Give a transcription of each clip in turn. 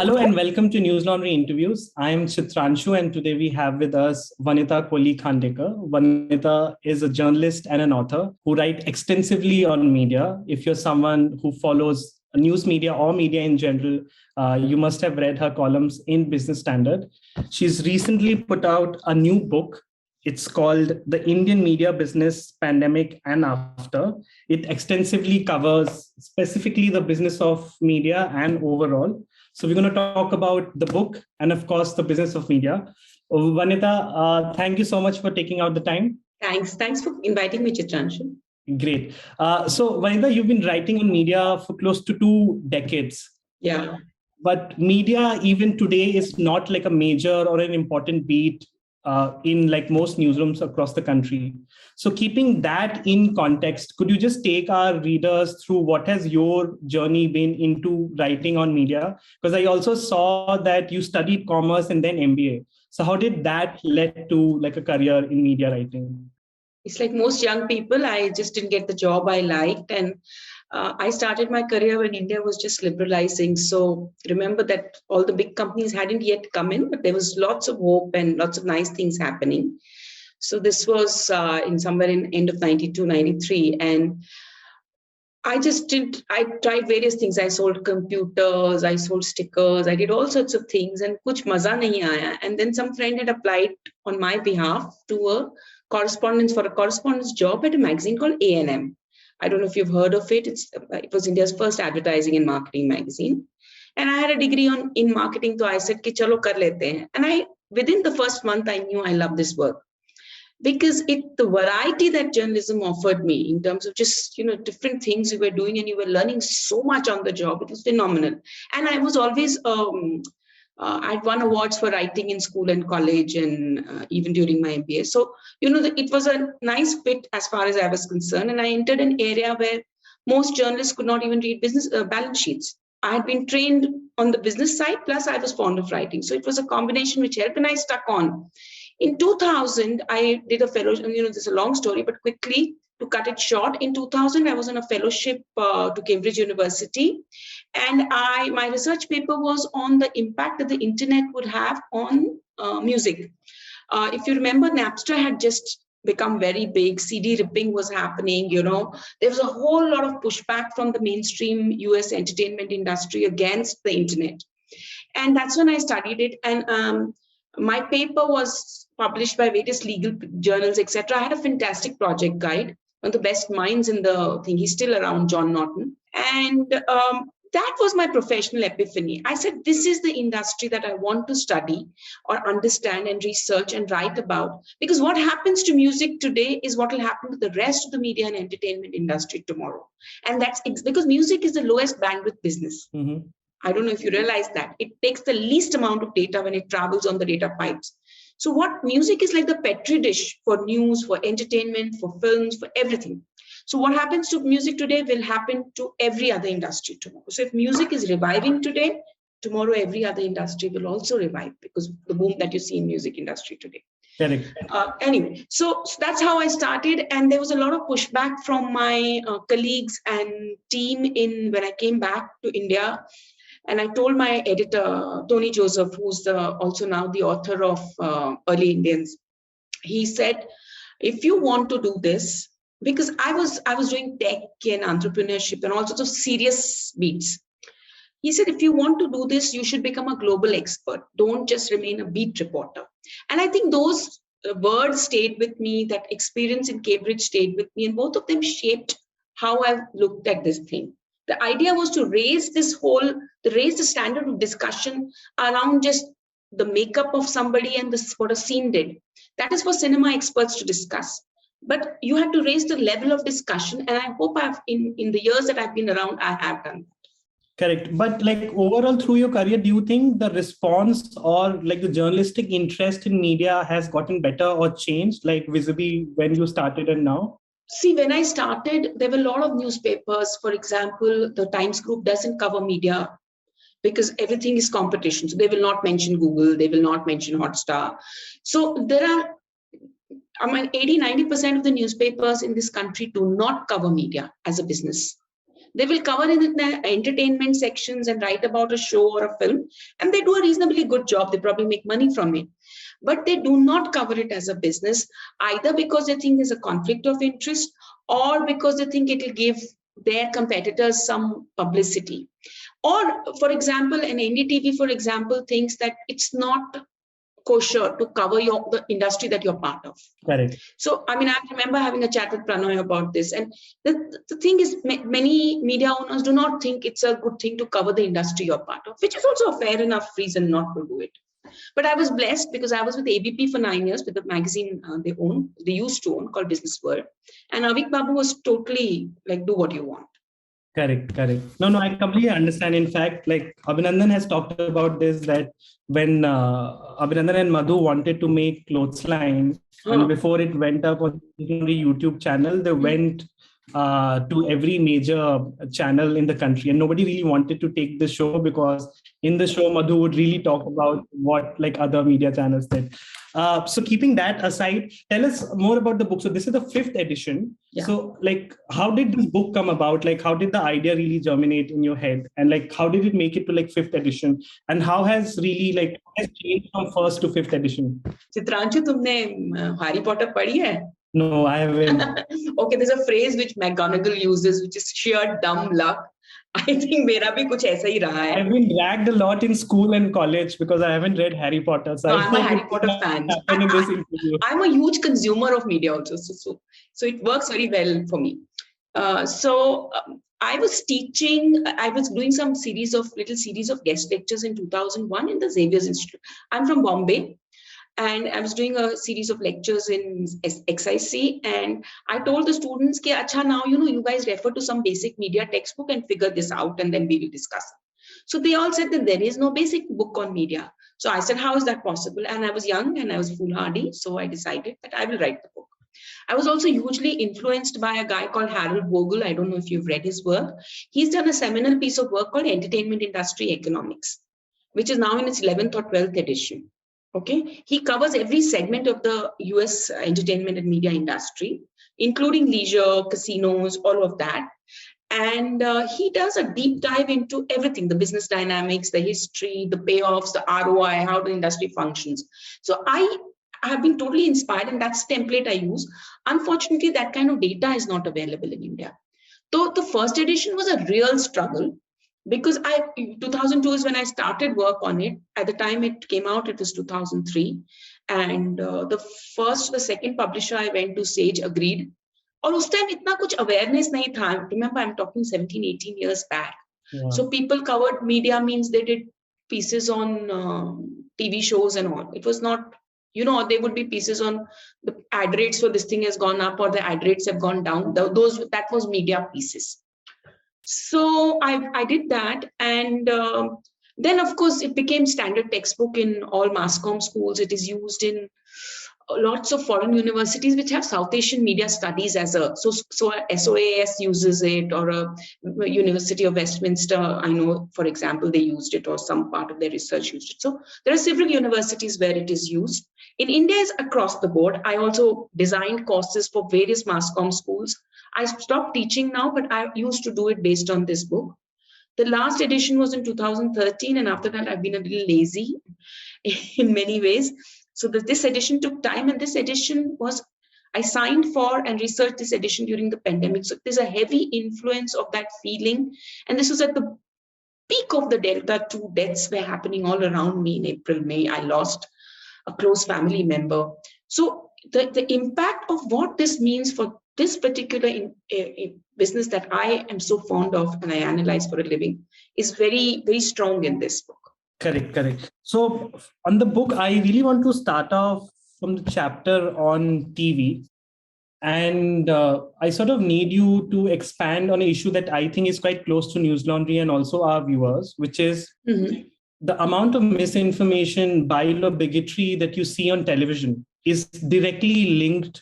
Hello and welcome to News Laundry Interviews. I'm Chitranshu and today we have with us Vanita Kohli Khandekar. Vanita is a journalist and an author who write extensively on media. If you're someone who follows news media or media in general, you must have read her columns in Business Standard. She's recently put out a new book. It's called The Indian Media Business Pandemic and After. It extensively covers specifically the business of media and overall. So we're going to talk about the book and, of course, the business of media. Vanita, thank you so much for taking out the time. Thanks for inviting me, Chitranshu. Great. So, Vanita, you've been writing on media for close to 2 decades. Yeah. But media, even today, is not like a major or an important beat in like most newsrooms across the country. So keeping that in context, could you just take our readers through what has your journey been into writing on media? Because I also saw that you studied commerce and then MBA. So how did that lead to like a career in media writing? It's like most young people, I just didn't get the job I liked. And I started my career when India was just liberalizing. So remember that all the big companies hadn't yet come in, but there was lots of hope and lots of nice things happening. So this was in somewhere in end of 92, 93. And I tried various things. I sold computers, I sold stickers, I did all sorts of things and kuch maza nahi aaya. And then some friend had applied on my behalf to a correspondence job at a magazine called A&M. I don't know if you've heard of it. It was India's first advertising and marketing magazine. And I had a degree in marketing. So I said, ki chalo kar lete hain. And within the first month, I knew I loved this work. Because the variety that journalism offered me in terms of just, different things you were doing and you were learning so much on the job, it was phenomenal. And I was always, I'd won awards for writing in school and college and even during my MBA. So, it was a nice fit as far as I was concerned. And I entered an area where most journalists could not even read business balance sheets. I had been trained on the business side, plus I was fond of writing. So it was a combination which helped and I stuck on. In 2000, I did a fellowship, this is a long story, but quickly to cut it short, in 2000, I was on a fellowship to Cambridge University. And my research paper was on the impact that the internet would have on music. If you remember, Napster had just become very big. CD ripping was happening, There was a whole lot of pushback from the mainstream US entertainment industry against the internet. And that's when I studied it. And my paper was published by various legal journals, etc. I had a fantastic project guide, one of the best minds in the thing. He's still around, John Norton. And that was my professional epiphany. I said, this is the industry that I want to study or understand and research and write about. Because what happens to music today is what will happen to the rest of the media and entertainment industry tomorrow. And that's because music is the lowest bandwidth business. Mm-hmm. I don't know if you realize that. It takes the least amount of data when it travels on the data pipes. So what music is like the petri dish for news, for entertainment, for films, for everything. So what happens to music today will happen to every other industry tomorrow. So if music is reviving today, tomorrow every other industry will also revive because of the boom that you see in music industry today. Correct. Anyway, so that's how I started. And there was a lot of pushback from my colleagues and team when I came back to India. And I told my editor, Tony Joseph, who's also now the author of Early Indians, he said, if you want to do this, because I was doing tech and entrepreneurship and all sorts of serious beats. He said, if you want to do this, you should become a global expert. Don't just remain a beat reporter. And I think those words stayed with me, that experience in Cambridge stayed with me, and both of them shaped how I've looked at this thing. The idea was to raise the standard of discussion around just the makeup of somebody and what a scene did. That is for cinema experts to discuss. But you have to raise the level of discussion. And I hope in the years that I've been around, I have done that. Correct. But like overall through your career, do you think the response or like the journalistic interest in media has gotten better or changed, like visibly when you started and now? See, when I started, there were a lot of newspapers. For example, the Times Group doesn't cover media because everything is competition. So they will not mention Google. They will not mention Hotstar. So there are, 80, 90% of the newspapers in this country do not cover media as a business. They will cover in the entertainment sections and write about a show or a film, and they do a reasonably good job. They probably make money from it. But they do not cover it as a business, either because they think there's a conflict of interest or because they think it will give their competitors some publicity. Or, for example, an NDTV, for example, thinks that it's not kosher to cover the industry that you're part of. Correct. So, I mean, I remember having a chat with Pranoy about this. And the thing is, many media owners do not think it's a good thing to cover the industry you're part of, which is also a fair enough reason not to do it. But I was blessed because I was with ABP for 9 years with the magazine they used to own, called Business World. And Avik Babu was totally like, do what you want. Correct. No, I completely understand. In fact, like Abhinandan has talked about this, that when Abhinandan and Madhu wanted to make clothes line, and before it went up on the YouTube channel, they went to every major channel in the country, and nobody really wanted to take the show because in the show Madhu would really talk about what like other media channels did. So keeping that aside, tell us more about the book. So this is the 5th edition. Yeah. So like, how did this book come about? Like, how did the idea really germinate in your head? And like, how did it make it to like 5th edition? And how has really like has changed from 1st to 5th edition? Chitranshu, तुमने Harry Potter पढ़ी है? No, I haven't. Okay, there's a phrase which McGonagall uses, which is sheer dumb luck. I think मेरा भी कुछ ऐसा ही रहा है. I've been dragged a lot in school and college because I haven't read Harry Potter. So no, I'm a Harry Potter fan. I'm a huge consumer of media also. So it works very well for me. I was teaching, I was doing some little series of guest lectures in 2001 in the Xavier's Institute. I'm from Bombay. And I was doing a series of lectures in XIC, and I told the students, Acha, now, you guys refer to some basic media textbook and figure this out, and then we will discuss. So they all said that there is no basic book on media. So I said, how is that possible? And I was young and I was foolhardy. So I decided that I will write the book. I was also hugely influenced by a guy called Harold Vogel. I don't know if you've read his work. He's done a seminal piece of work called Entertainment Industry Economics, which is now in its 11th or 12th edition. Okay, he covers every segment of the US entertainment and media industry, including leisure, casinos, all of that. And he does a deep dive into everything, the business dynamics, the history, the payoffs, the ROI, how the industry functions. So I have been totally inspired, and that's the template I use. Unfortunately, that kind of data is not available in India. So the first edition was a real struggle. Because 2002 is when I started work on it. At the time it came out, it was 2003. And the second publisher I went to, Sage, agreed. And us time itna kuch awareness nahi tha. Remember, I'm talking 17, 18 years back. Yeah. So people covered media means they did pieces on TV shows and all. It was not, there would be pieces on the ad rates for this thing has gone up or the ad rates have gone down. That was media pieces. So I did that, and then of course it became standard textbook in all mass comm schools. It is used in lots of foreign universities which have South Asian media studies as so SOAS uses it, or a University of Westminster, I know, for example, they used it, or some part of their research used it. So there are several universities where it is used. In India, it's across the board. I also designed courses for various mass comm schools. I stopped teaching now, but I used to do it based on this book. The last edition was in 2013, and after that, I've been a little lazy in many ways. So this edition took time, and this edition I signed for and researched this edition during the pandemic. So there's a heavy influence of that feeling. And this was at the peak of the Delta 2 deaths were happening all around me in April, May. I lost a close family member. So the impact of what this means for this particular business that I am so fond of and I analyze for a living is very, very strong in this book. Correct. So on the book, I really want to start off from the chapter on TV. And I sort of need you to expand on an issue that I think is quite close to News Laundry and also our viewers, which is the amount of misinformation, bile or bigotry that you see on television is directly linked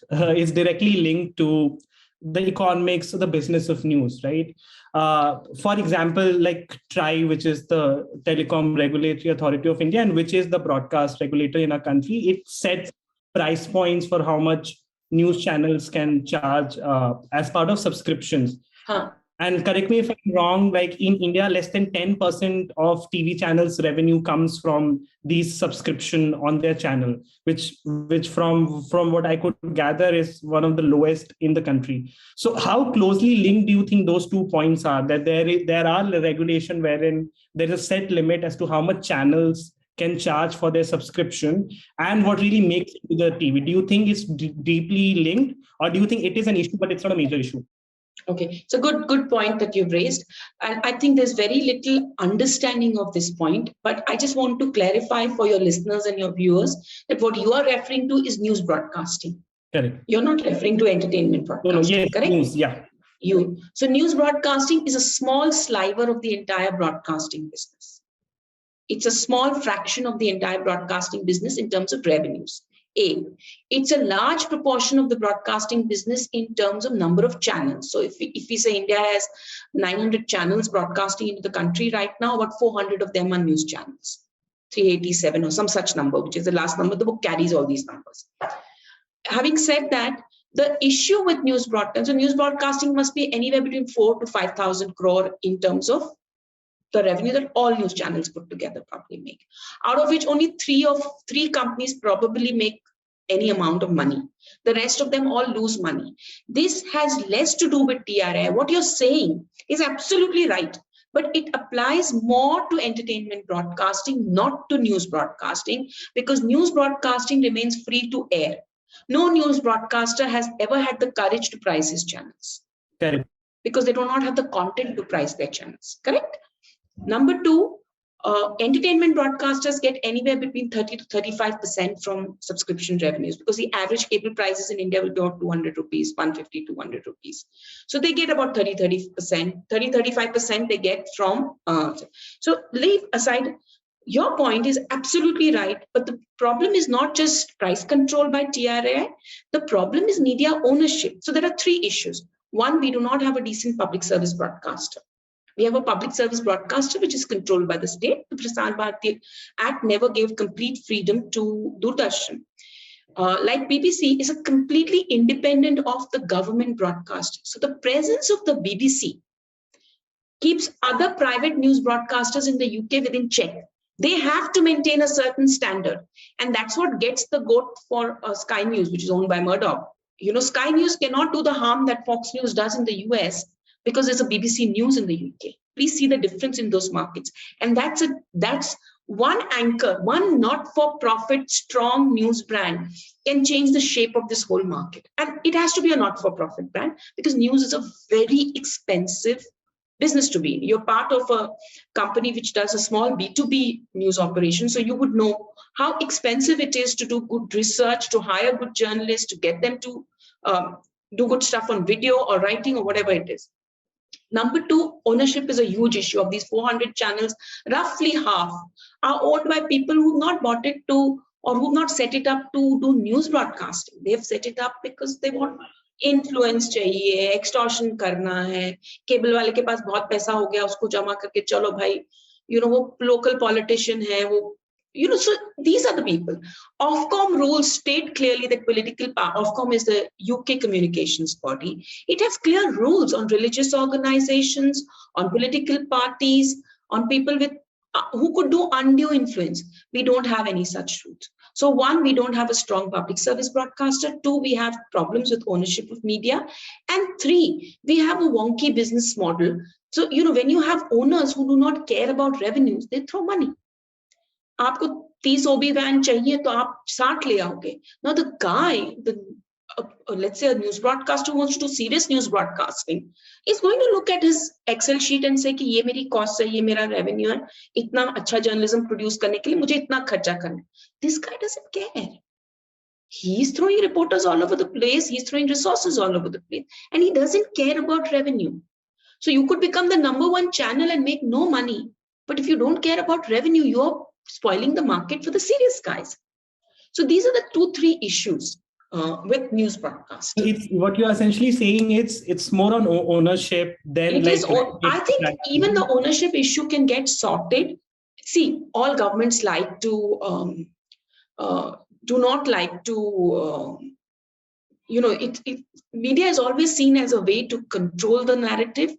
to the economics or the business of news, right? For example, like TRAI, which is the Telecom Regulatory Authority of India, and which is the broadcast regulator in our country, it sets price points for how much news channels can charge as part of subscriptions. And correct me if I'm wrong, like in India, less than 10% of TV channels revenue comes from these subscription on their channel, which from what I could gather is one of the lowest in the country. So how closely linked do you think those 2 points are? That there are regulation wherein there is a set limit as to how much channels can charge for their subscription, and what really makes it to the TV. Do you think it's deeply linked, or do you think it is an issue but it's not a major issue? Okay, it's a good point that you've raised. And I think there's very little understanding of this point, but I just want to clarify for your listeners and your viewers that what you are referring to is news broadcasting. Correct. You're not referring to entertainment broadcasting, no, yes, correct? News, yeah. So news broadcasting is a small sliver of the entire broadcasting business. It's a small fraction of the entire broadcasting business in terms of revenues. It's a large proportion of the broadcasting business in terms of number of channels. So if we say India has 900 channels broadcasting into the country right now, about 400 of them are news channels, 387 or some such number, which is the last number. The book carries all these numbers. Having said that, the issue with news broadcasting, so news broadcasting must be anywhere between 4,000 to 5,000 crore in terms of the revenue that all news channels put together probably make, out of which only three companies probably make any amount of money. The rest of them all lose money. This has less to do with TRI. What you're saying is absolutely right, but it applies more to entertainment broadcasting, not to news broadcasting, because news broadcasting remains free to air. No news broadcaster has ever had the courage to price his channels. Correct. Because they do not have the content to price their channels, correct? Number two, entertainment broadcasters get anywhere between 30 to 35% from subscription revenues, because the average cable prices in India will be about 200 rupees, 150, 200 rupees. So they get about 30%, 35% they get from. So leave aside, your point is absolutely right, but the problem is not just price control by TRAI, the problem is media ownership. So there are three issues. One, we do not have a decent public service broadcaster. We have a public service broadcaster which is controlled by the state. The Prasar Bharati Act never gave complete freedom to Doordarshan. Like BBC is a completely independent of the government broadcaster. So the presence of the BBC keeps other private news broadcasters in the UK within check. They have to maintain a certain standard. And that's what gets the goat for Sky News, which is owned by Murdoch. You know, Sky News cannot do the harm that Fox News does in the US, because there's a BBC News in the UK. Please see the difference in those markets. And that's one anchor, one not-for-profit strong news brand can change the shape of this whole market. And it has to be a not-for-profit brand, because news is a very expensive business to be in. You're part of a company which does a small B2B news operation, so you would know how expensive it is to do good research, to hire good journalists, to get them to do good stuff on video or writing or whatever it is. Number two, ownership is a huge issue. Of these 400 channels, roughly half are owned by people who've not bought it to, or who've not set it up to do news broadcasting. They've set it up because they want influence चाहिए, extortion करना है, cable वाले के पास बहुत पैसा हो गया, उसको जमा करके चलो भाई, वो local politician है, वो so these are the people. Ofcom rules state clearly that political power, Ofcom is the UK communications body. It has clear rules on religious organizations, on political parties, on people with who could do undue influence. We don't have any such rules. So one, we don't have a strong public service broadcaster. Two, we have problems with ownership of media. And three, we have a wonky business model. So, when you have owners who do not care about revenues, they throw money. आपको 30 OB van चाहिए तो आप 60 ले आओगे. Now the guy, let's say a news broadcaster who wants to do serious news broadcasting is going to look at his Excel sheet and say कि ये मेरी cost है, ये मेरा revenue है, इतना अच्छा journalism produce करने के लिए मुझे इतना खर्चा करना है. This guy doesn't care. He's throwing reporters all over the place. He's throwing resources all over the place, and he doesn't care about revenue. So you could become the #1 channel and make no money, but if you don't care about revenue, you're spoiling the market for the serious guys. So these are the 2-3 issues with news broadcasting. It's what you are essentially saying. It's more on ownership than it is. I think even the ownership issue can get sorted. See, all governments like to do not like to. Media is always seen as a way to control the narrative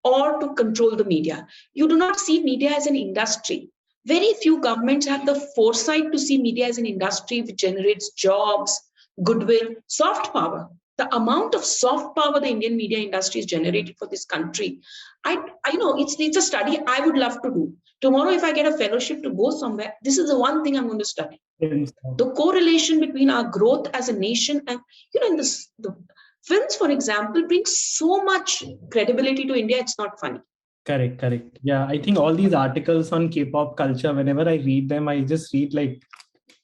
or to control the media. You do not see media as an industry. Very few governments have the foresight to see media as an industry which generates jobs, goodwill, soft power. The amount of soft power the Indian media industry has generated for this country, I know it's a study I would love to do. Tomorrow, if I get a fellowship to go somewhere, this is the one thing I'm going to study. The correlation between our growth as a nation and, in the films, for example, bring so much credibility to India. It's not funny. Correct. Yeah, I think all these articles on K-pop culture, whenever I read them, I just read like,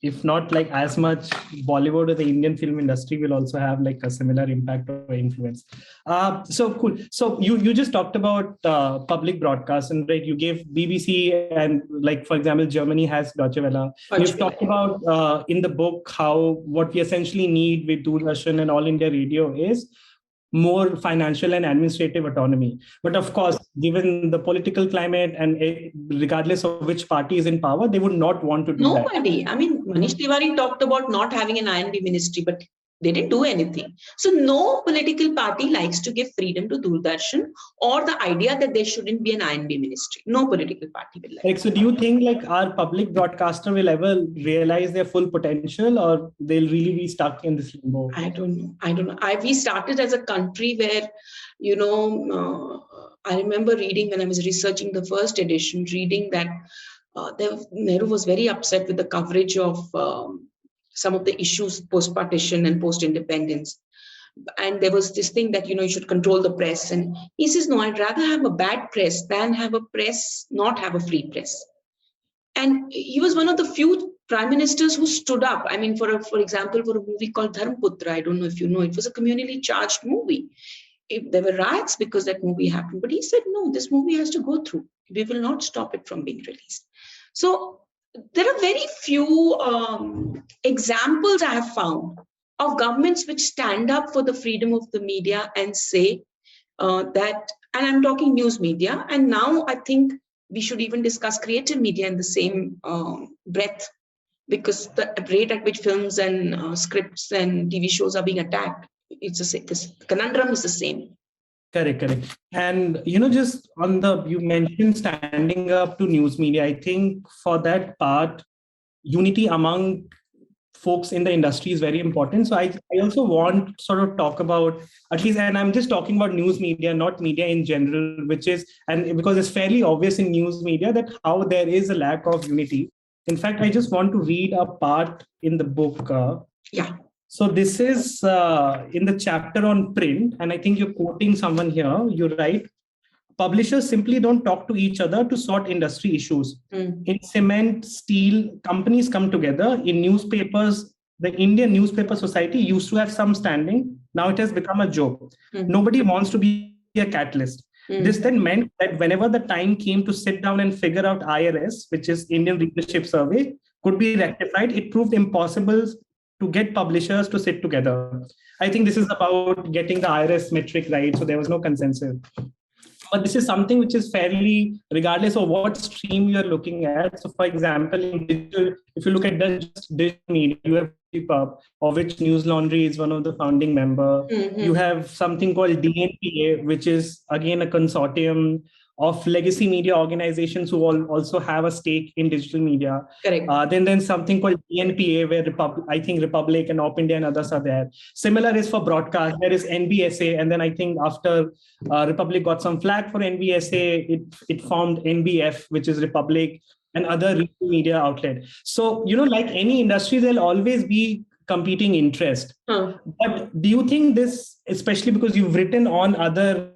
if not like as much, Bollywood or the Indian film industry will also have like a similar impact or influence. So cool. So you just talked about public broadcast, and right, you gave BBC, and like, for example, Germany has Deutsche Welle. You've talked about in the book how what we essentially need with Doordarshan and All India Radio is more financial and administrative autonomy. But of course, given the political climate and regardless of which party is in power, they would not want to do that. Nobody. I mean, Manish Tiwari talked about not having an I&B ministry, but they didn't do anything. So no political party likes to give freedom to Doordarshan or the idea that there shouldn't be an I&B ministry. No political party will like. So do you think like our public broadcaster will ever realize their full potential, or they'll really be stuck in this limbo? I don't know. We started as a country where, I remember reading when I was researching the first edition, reading that Nehru was very upset with the coverage of some of the issues post-partition and post-independence. And there was this thing that, you should control the press. And he says, no, I'd rather have a bad press than have a press, not have a free press. And he was one of the few prime ministers who stood up. I mean, for example, for a movie called Dharmputra, I don't know if you know, it was a communally charged movie. There were riots because that movie happened. But he said, no, this movie has to go through. We will not stop it from being released. So there are very few examples I have found of governments which stand up for the freedom of the media and say that, and I'm talking news media, and now I think we should even discuss creative media in the same breath, because the rate at which films and scripts and TV shows are being attacked, it's the same. This conundrum is the same. Correct. And, just on you mentioned standing up to news media. I think for that part, unity among folks in the industry is very important. So I also want to sort of talk about, at least, and I'm just talking about news media, not media in general, and because it's fairly obvious in news media that how there is a lack of unity. In fact, I just want to read a part in the book. So this is in the chapter on print, and I think you're quoting someone here. You write, publishers simply don't talk to each other to sort industry issues. In cement, steel, companies come together. In newspapers, the Indian Newspaper Society used to have some standing. Now it has become a joke. Nobody wants to be a catalyst. This then meant that whenever the time came to sit down and figure out IRS, which is Indian Readership Survey, could be rectified, it proved impossible to get publishers to sit together. I think this is about getting the IRS metric right, so there was no consensus. But this is something which is fairly, regardless of what stream you're looking at. So for example, in digital, if you look at just digital media, you have EPUB, of which News Laundry is one of the founding members. You have something called DNPA, which is again a consortium of legacy media organizations who also have a stake in digital media. Correct. Then something called DNPA, where I think Republic and Op India and others are there. Similar is for broadcast. There is NBSA, and then I think after Republic got some flack for NBSA, it formed NBF, which is Republic and other retail media outlet. So, like any industry, there'll always be competing interest. But do you think this, especially because you've written on other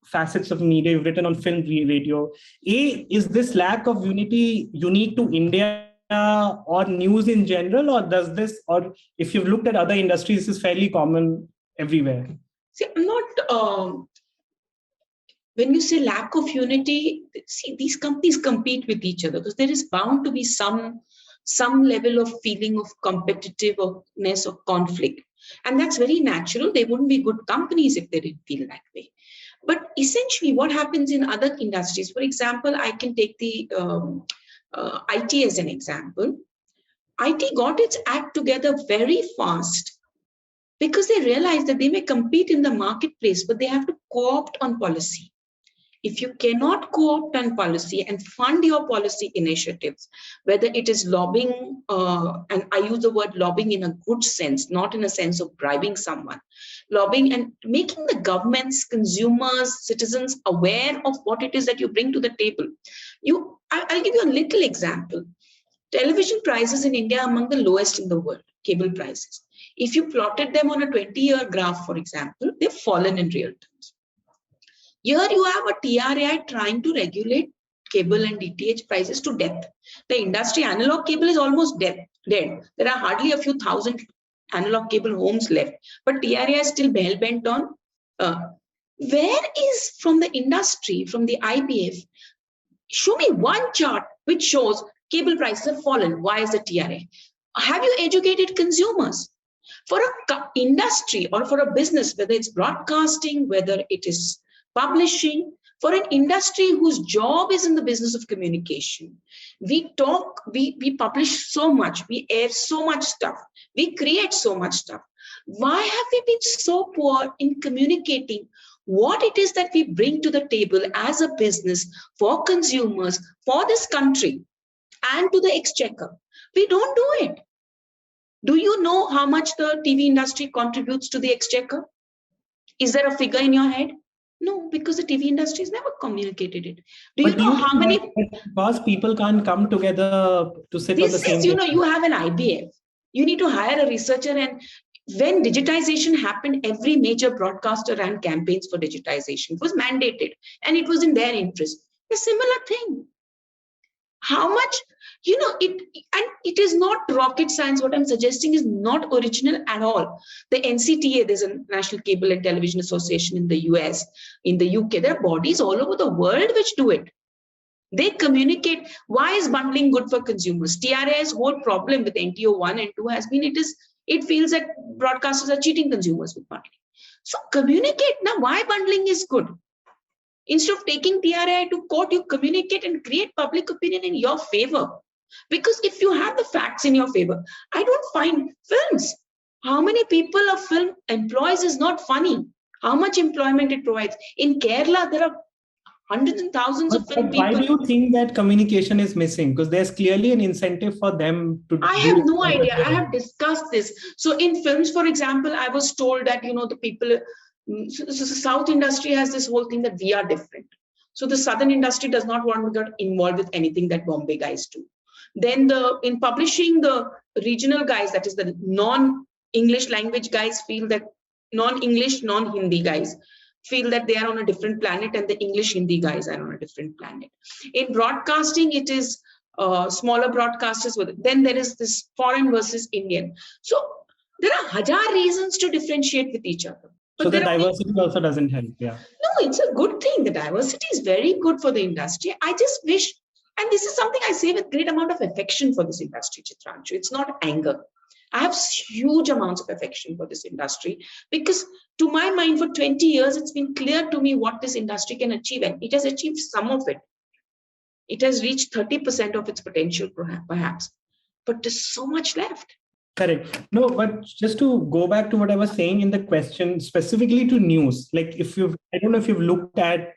facets of media, you've written on film, radio, is this lack of unity unique to India or news in general, or if you've looked at other industries, this is fairly common everywhere? See, I'm not, when you say lack of unity, see, these companies compete with each other because there is bound to be some level of feeling of competitiveness or conflict. And that's very natural. They wouldn't be good companies if they didn't feel that way. But essentially, what happens in other industries, for example, I can take the IT as an example. IT got its act together very fast because they realized that they may compete in the marketplace, but they have to co-opt on policy. If you cannot co-opt on policy and fund your policy initiatives, whether it is lobbying, and I use the word lobbying in a good sense, not in a sense of bribing someone, lobbying and making the governments, consumers, citizens aware of what it is that you bring to the table. I'll give you a little example. Television prices in India are among the lowest in the world, cable prices. If you plotted them on a 20-year graph, for example, they've fallen in real terms. Here you have a TRAI trying to regulate cable and DTH prices to death. The industry analog cable is almost dead. There are hardly a few thousand analog cable homes left, but TRAI is still hell-bent on. Where is, from the industry, from the IBF, show me one chart which shows cable prices have fallen. Why is the TRAI? Have you educated consumers? For an industry or for a business, whether it's broadcasting, whether it is publishing, for an industry whose job is in the business of communication, we talk, we publish so much, we air so much stuff, we create so much stuff. Why have we been so poor in communicating what it is that we bring to the table as a business for consumers, for this country, and to the exchequer? We don't do it. Do you know how much the TV industry contributes to the exchequer? Is there a figure in your head? No, because the TV industry has never communicated it. Do you know how many? Because people can't come together to sit on the same. This is, you have an IBF. You need to hire a researcher, and when digitization happened, every major broadcaster ran campaigns for digitization. It was mandated, and it was in their interest. A similar thing. How much, it is not rocket science. What I'm suggesting is not original at all. The NCTA, there's a National Cable and Television Association in the US, in the UK. There are bodies all over the world which do it. They communicate. Why is bundling good for consumers? TRAI's whole problem with NTO 1 and 2 has been it feels that broadcasters are cheating consumers with bundling. So communicate now why bundling is good. Instead of taking TRAI to court, you communicate and create public opinion in your favor. Because if you have the facts in your favor, I don't find films. How many people a film employs is not funny. How much employment it provides. In Kerala, there are hundreds and thousands of film people. Why do you think that communication is missing? Because there's clearly an incentive for them to. I have no idea. I have discussed this. So in films, for example, I was told that, the people, so the South industry has this whole thing that we are different. So the Southern industry does not want to get involved with anything that Bombay guys do. Then in publishing, the regional guys, that is the non-English language guys, feel that non-English, non-Hindi guys feel that they are on a different planet, and the English Hindi guys are on a different planet. In broadcasting, it is smaller broadcasters. Then there is this foreign versus Indian. So there are hajar reasons to differentiate with each other. But so the diversity also doesn't help. Yeah. No, it's a good thing. The diversity is very good for the industry. I just wish, and this is something I say with great amount of affection for this industry, Chitranshu. It's not anger. I have huge amounts of affection for this industry because, to my mind, for 20 years, it's been clear to me what this industry can achieve, and it has achieved some of it. It has reached 30% of its potential, perhaps, but there's so much left. Correct. No, but just to go back to what I was saying in the question, specifically to news, like I don't know if you've looked at,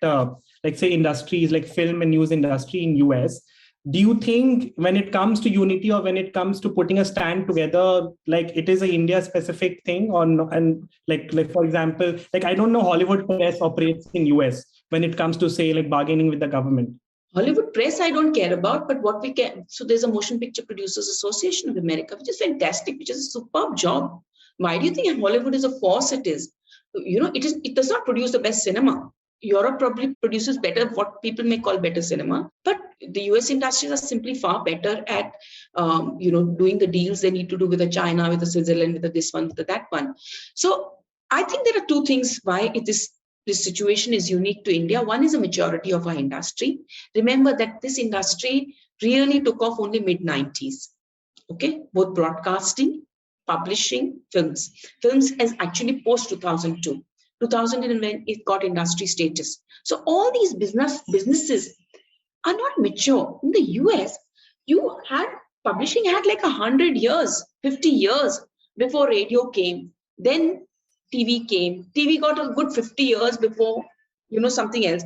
like say industries like film and news industry in US. Do you think when it comes to unity or when it comes to putting a stand together, like it is a India specific thing and like for example, like I don't know Hollywood press operates in US when it comes to say like bargaining with the government. Hollywood press, I don't care about, but what we can, so there's a Motion Picture Producers Association of America, which is fantastic, which is a superb job. Why do you think Hollywood is a force? It is, it does not produce the best cinema. Europe probably produces better, what people may call better cinema, but the US industries are simply far better at, doing the deals they need to do with the China, with the Switzerland, with this one, with that one. So I think there are two things why this situation is unique to India. One is a maturity of our industry. Remember that this industry really took off only mid-90s. Okay, both broadcasting, publishing, films. Films is actually post-2002. 2000 when it got industry status. So all these businesses are not mature. In the US, publishing had like 100 years, 50 years before radio came. Then TV came. TV got a good 50 years before, something else.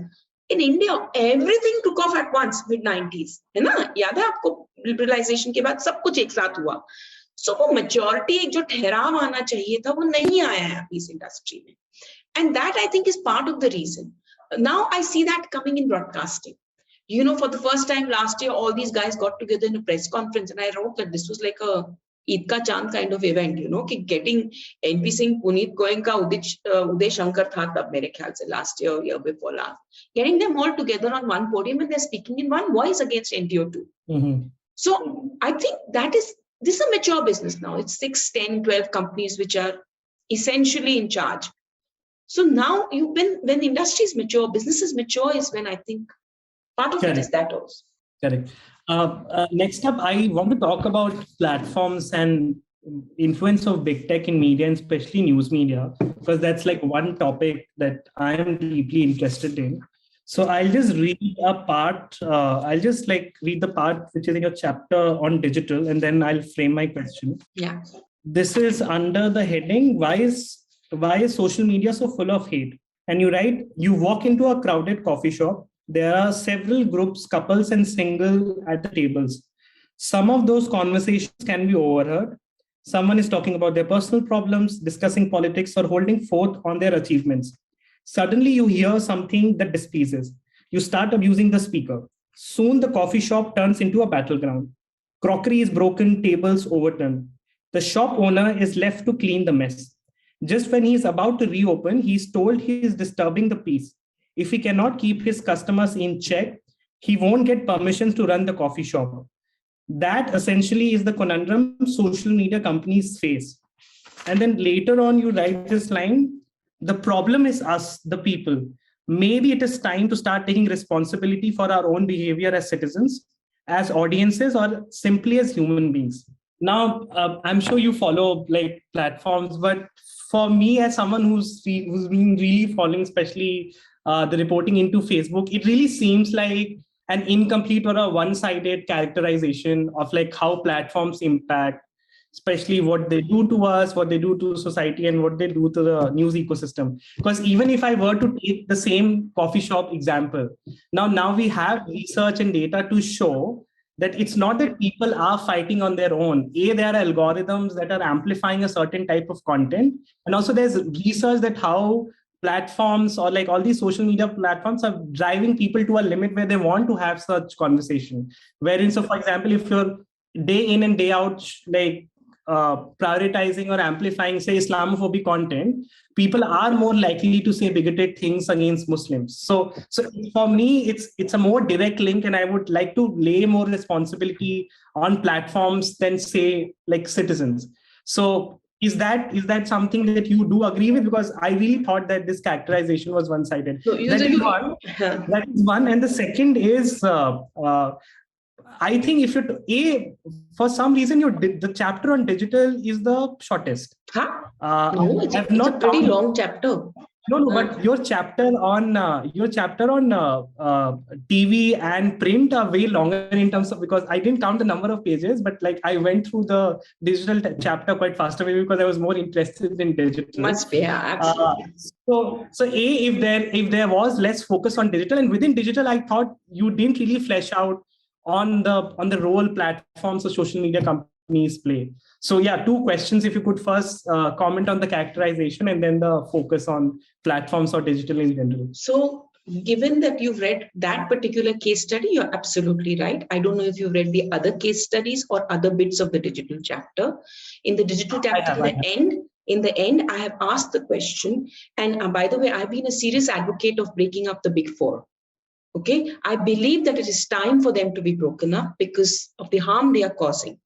In India, everything took off at once, mid-90s. है ना? याद है आपको liberalization के बाद सब कुछ एक साथ हुआ. So वो majority एक जो ठहराव आना चाहिए था वो नहीं आया है अभी इस industry में. And that I think is part of the reason. Now I see that coming in broadcasting. You know, for the first time last year, all these guys got together in a press conference, and I wrote that this was like a Eid ka Chand kind of event, you know, getting NP Singh, Puneet Goenka, Uday Shankar tha tab mere khayal se last year, year before last, getting them all together on one podium and they're speaking in one voice against NTO2. Mm-hmm. So I think this is a mature business now. It's 6, 10, 12 companies which are essentially in charge. So now when industry is mature, business is mature, is when I think part of it is that also. Correct. Next up, I want to talk about platforms and influence of big tech in media, and especially news media, because that's like one topic that I am deeply interested in. So I'll just read a part. I'll just read the part which is in your chapter on digital, and then I'll frame my question. Yeah. This is under the heading, why is social media so full of hate? And you write, you walk into a crowded coffee shop. There are several groups, couples and single at the tables. Some of those conversations can be overheard. Someone is talking about their personal problems, discussing politics, or holding forth on their achievements. Suddenly you hear something that displeases. You start abusing the speaker. Soon the coffee shop turns into a battleground. Crockery is broken, tables overturned. The shop owner is left to clean the mess. Just when he is about to reopen, he is told he is disturbing the peace. If he cannot keep his customers in check, he won't get permissions to run the coffee shop. That essentially is the conundrum social media companies face. And then later on, you write this line, the problem is us, the people. Maybe it is time to start taking responsibility for our own behavior as citizens, as audiences, or simply as human beings. Now, I'm sure you follow platforms, but for me, as someone who's been really following, especially the reporting into Facebook, it really seems like an incomplete or a one-sided characterization of how platforms impact, especially what they do to us, what they do to society, and what they do to the news ecosystem. Because even if I were to take the same coffee shop example, now we have research and data to show that it's not that people are fighting on their own. There are algorithms that are amplifying a certain type of content. And also there's research that how platforms or all these social media platforms are driving people to a limit where they want to have such conversation. Wherein, so for example, if you're day in and day out, prioritizing or amplifying, say, Islamophobic content, people are more likely to say bigoted things against Muslims. So for me, it's a more direct link, and I would like to lay more responsibility on platforms than, say, citizens. So is that something that you do agree with? Because I really thought that this characterization was one-sided. So that is one. And the second is, I think if for some reason the chapter on digital is the shortest. No, it's a pretty long chapter. No, but your chapter on TV and print are way longer in terms of, because I didn't count the number of pages, but I went through the digital chapter quite faster, maybe because I was more interested in digital. Must be, yeah, absolutely. So if there was less focus on digital, and within digital, I thought you didn't really flesh out on the role platforms or social media companies play. So yeah, two questions. If you could first comment on the characterization and then the focus on platforms or digital in general. So given that you've read that particular case study, you're absolutely right. I don't know if you've read the other case studies or other bits of the digital chapter. In the digital chapter, in the end, I have asked the question. And by the way, I've been a serious advocate of breaking up the big four. Okay, I believe that it is time for them to be broken up because of the harm they are causing.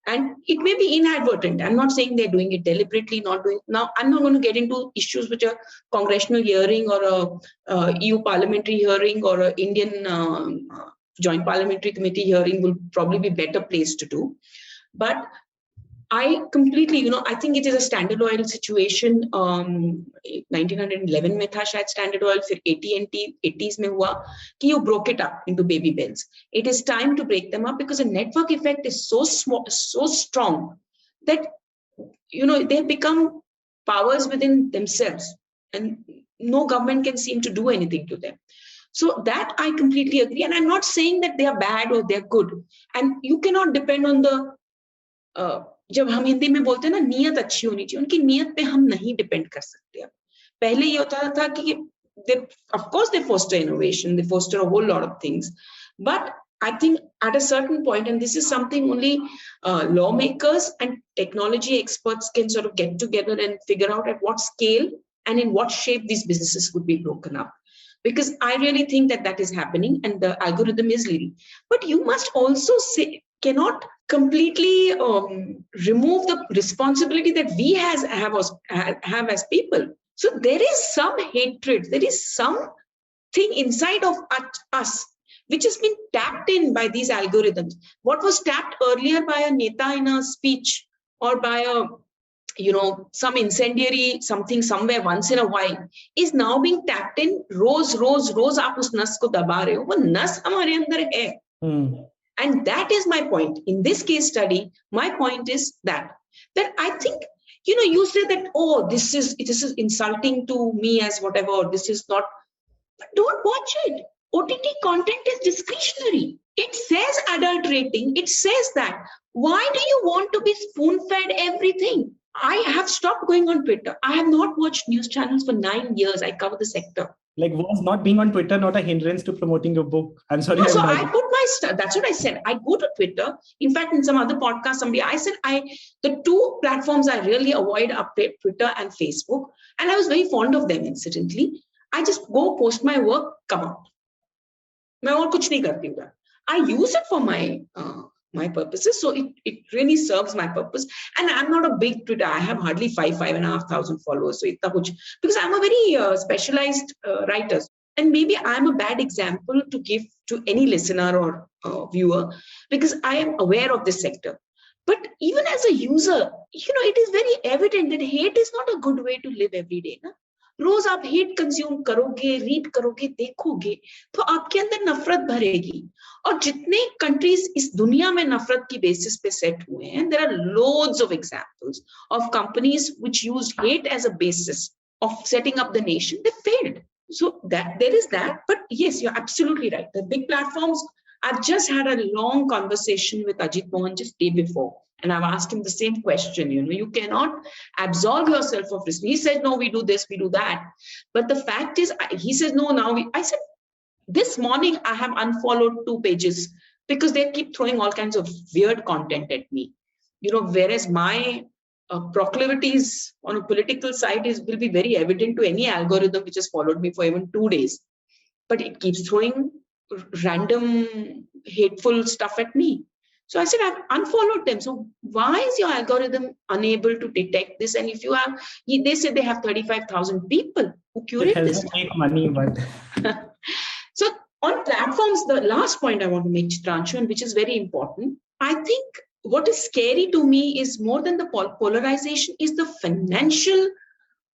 And it may be inadvertent. I'm not saying they're doing it deliberately, Now, I'm not going to get into issues which are congressional hearing or a EU parliamentary hearing or an Indian joint parliamentary committee hearing will probably be better place to do. But I completely, I think it is a Standard Oil situation. 1911 में था शायद Standard Oil, फिर AT&T 80s में हुआ कि you broke it up into baby bells. It is time to break them up because the network effect is so strong that they become powers within themselves, and no government can seem to do anything to them. So that I completely agree. And I'm not saying that they are bad or they're good. And you cannot depend on the जब हम हिंदी में बोलते हैं ना नियत अच्छी होनी चाहिए, उनकी नियत पे हम नहीं डिपेंड कर सकते। अब पहले ये होता था कि they, of course they foster innovation, they foster a whole lot of things, but I think at a certain point, and this is something only lawmakers and technology experts can sort of get together and figure out at what scale and in what shape these businesses could be broken up. Because I really think that that is happening and the algorithm is leading. But you must also say, cannot completely remove the responsibility that we have as people. So there is some hatred, there is something inside of us which has been tapped in by these algorithms. What was tapped earlier by a neta in a speech or by a some incendiary something somewhere once in a while is now being tapped in. रोज आप उस नस को दबा रहे हो, वो नस हमारे अंदर है. And that is my point. In this case study, my point is that I think, you say that, oh, this is insulting to me as whatever, or this is not, but don't watch it. OTT content is discretionary. It says adult rating. It says that. Why do you want to be spoon-fed everything? I have stopped going on Twitter. I have not watched news channels for 9 years. I cover the sector. Like, was not being on Twitter not a hindrance to promoting your book? I'm sorry. No, so I put my stuff. That's what I said. I go to Twitter. In fact, in some other podcast, I said the two platforms I really avoid are Twitter and Facebook. And I was very fond of them, incidentally. I just go post my work, come out. I use it for my purposes. So it really serves my purpose. And I'm not a big Twitter. I have hardly 5,500 followers. So because I'm a very specialized writer. And maybe I'm a bad example to give to any listener or viewer, because I am aware of this sector. But even as a user, it is very evident that hate is not a good way to live every day. Na? रोज आप hate consume करोगे, read करोगे, देखोगे, तो आपके अंदर नफरत भरेगी. और जितने कंट्रीज इस दुनिया में नफरत की बेसिस पे सेट हुए हैं, there are loads of examples of companies which used hate as a basis of setting up the nation. They failed. So that there is that. But yes, you're absolutely right. The big platforms. I've just had a long conversation with Ajit Mohan just day before. And I've asked him the same question. You cannot absolve yourself of risk. He said, no, we do this, we do that. But the fact is, he says, no, I said, this morning I have unfollowed 2 pages because they keep throwing all kinds of weird content at me. Whereas my proclivities on a political side will be very evident to any algorithm which has followed me for even 2 days. But it keeps throwing random hateful stuff at me. So I said, I've unfollowed them. So why is your algorithm unable to detect this? And if you have, they say they have 35,000 people who curate this. Make money, but so on platforms, the last point I want to make, Chitranshu, and which is very important, I think what is scary to me is more than the polarization is the financial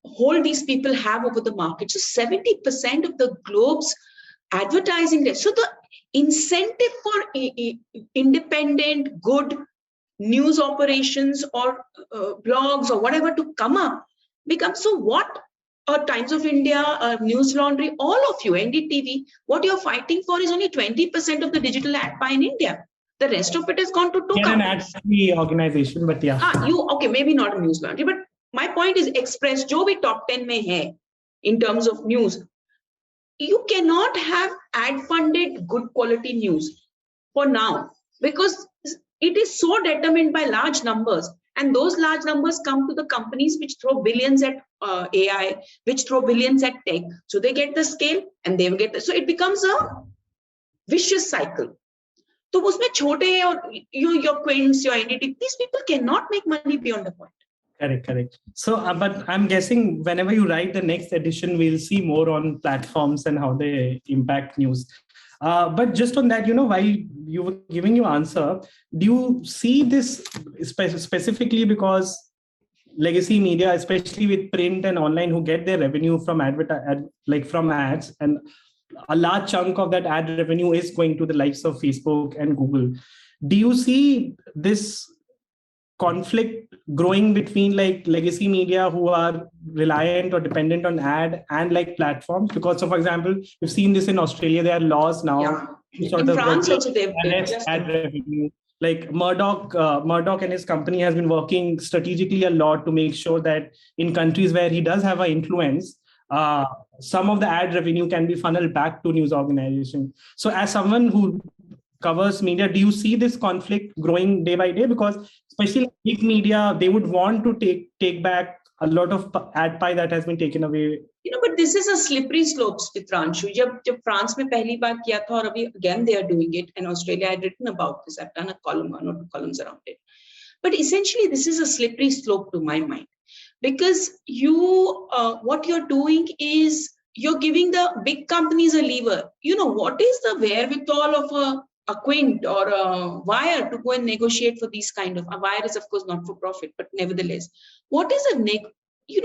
hold these people have over the market. So 70% of the globe's advertising. So the incentive for independent, good news operations or blogs or whatever to come up becomes, so what Times of India, News Laundry, all of you, NDTV, what you're fighting for is only 20% of the digital ad pie in India. The rest of it has gone to 2 companies. An ad-free organization, but yeah. Okay, maybe not a News Laundry, but my point is Express, jo bhi top 10 mein hai in terms of news. You cannot have ad-funded good quality news for now because it is so determined by large numbers. And those large numbers come to the companies which throw billions at AI, which throw billions at tech. So they get the scale and they get so it becomes a vicious cycle. So usme chote or your Quints, your NDT, these people cannot make money beyond the point. Correct. So, but I'm guessing whenever you write the next edition, we'll see more on platforms and how they impact news. But just on that, while you were giving your answer, do you see this specifically because legacy media, especially with print and online, who get their revenue from from ads, and a large chunk of that ad revenue is going to the likes of Facebook and Google. Do you see this conflict growing between like legacy media who are reliant or dependent on ad and like platforms? Because, so for example, we've seen this in Australia. There are laws now to sort in of France also they've arrest just ad revenue. Like Murdoch and his company has been working strategically a lot to make sure that in countries where he does have an influence, some of the ad revenue can be funneled back to news organizations. So as someone who covers media, do you see this conflict growing day by day? Because especially big media, they would want to take back a lot of ad pie that has been taken away. But this is a slippery slope, Chitranshu. जब France में पहली बार किया था और अभी again they are doing it, and Australia I had written about this. I've done a column, one or two columns around it. But essentially, this is a slippery slope to my mind, because what you're doing is you're giving the big companies a lever. What is the wherewithal of a Quint or a Wire to go and negotiate for these kind of? A Wire is of course not for profit, but nevertheless, what is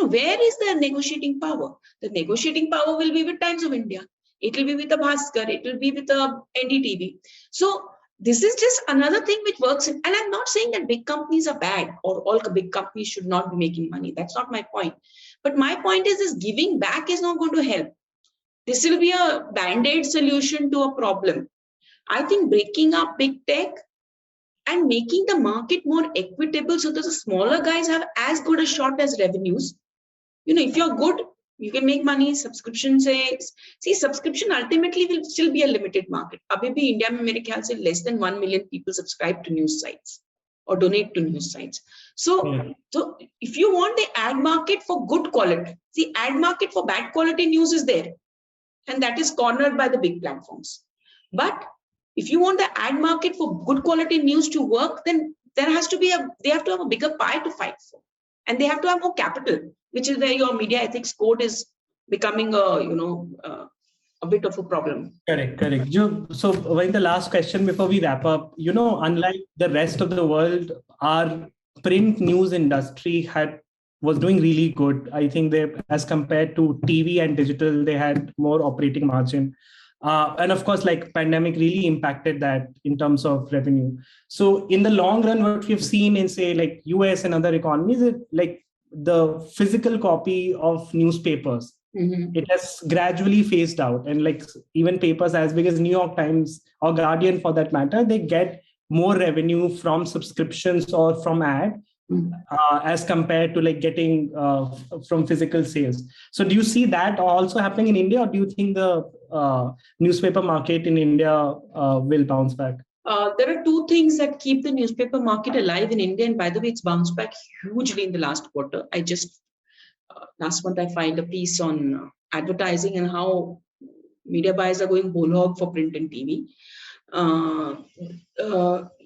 where is the negotiating power? The negotiating power will be with Times of India. It will be with the Bhaskar. It will be with the NDTV. So this is just another thing which works. And I'm not saying that big companies are bad or all big companies should not be making money. That's not my point. But my point is giving back is not going to help. This will be a band-aid solution to a problem. I think breaking up big tech and making the market more equitable so that the smaller guys have as good a shot as revenues. If you're good, you can make money. Subscription subscription ultimately will still be a limited market. Abhi bhi India mein mere khayal se less than 1 million people subscribe to news sites or donate to news sites. So if you want the ad market for good quality, ad market for bad quality news is there, and that is cornered by the big platforms. But if you want the ad market for good quality news to work, then they have to have a bigger pie to fight for, and they have to have more capital, which is where your media ethics code is becoming a bit of a problem. Correct. So when the last question before we wrap up, unlike the rest of the world, our print news industry was doing really good. I think they, as compared to TV and digital, they had more operating margin. And of course, like pandemic really impacted that in terms of revenue. So in the long run, what we've seen in say like US and other economies, like the physical copy of newspapers, it has gradually phased out. And like even papers as big as New York Times or Guardian for that matter, they get more revenue from subscriptions or from ad as compared to like getting from physical sales. So do you see that also happening in India, or do you think the newspaper market in India will bounce back? There are two things that keep the newspaper market alive in India. And by the way, it's bounced back hugely in the last quarter. Last month, I filed a piece on advertising and how media buyers are going whole hog for print and TV.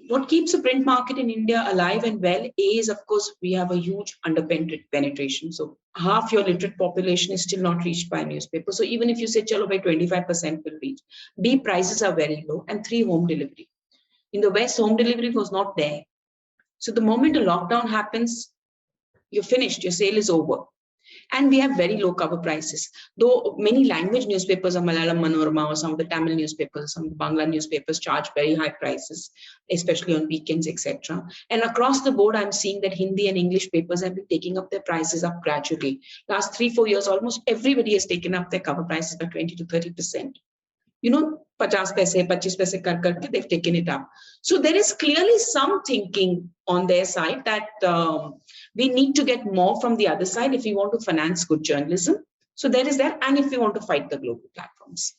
What keeps the print market in India alive and well is, of course, we have a huge underpenetrated penetration. So half your literate population is still not reached by a newspaper. So even if you say, chalo, by 25% will reach. B, prices are very low. And 3, home delivery. In the West, home delivery was not there. So the moment a lockdown happens, you're finished, your sale is over. And we have very low cover prices. Though many language newspapers, Malayalam Manorama or some of the Tamil newspapers, some of the Bangla newspapers charge very high prices, especially on weekends, etc. And across the board, I'm seeing that Hindi and English papers have been taking up their prices up gradually. Last 3-4 years, almost everybody has taken up their cover prices by 20 to 30%. 50 paise, 25 paise karke, they've taken it up. So there is clearly some thinking on their side that we need to get more from the other side if we want to finance good journalism. So there is that, and if we want to fight the global platforms.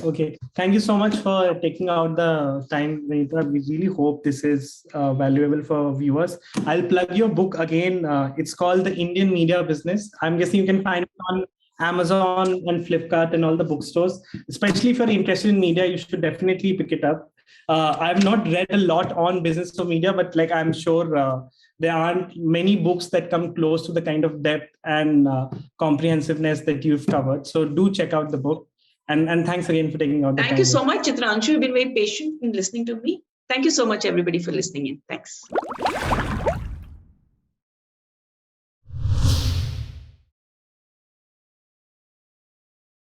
Okay. Thank you so much for taking out the time, Vanitha. We really hope this is valuable for viewers. I'll plug your book again. It's called The Indian Media Business. I'm guessing you can find it on Amazon and Flipkart and all the bookstores. Especially if you're interested in media, you should definitely pick it up. I've not read a lot on business of media, but like I'm sure there aren't many books that come close to the kind of depth and comprehensiveness that you've covered. So do check out the book. And thanks again for taking out the time. Thank you so much, Chitranshu. You've been very patient in listening to me. Thank you so much, everybody, for listening in. Thanks.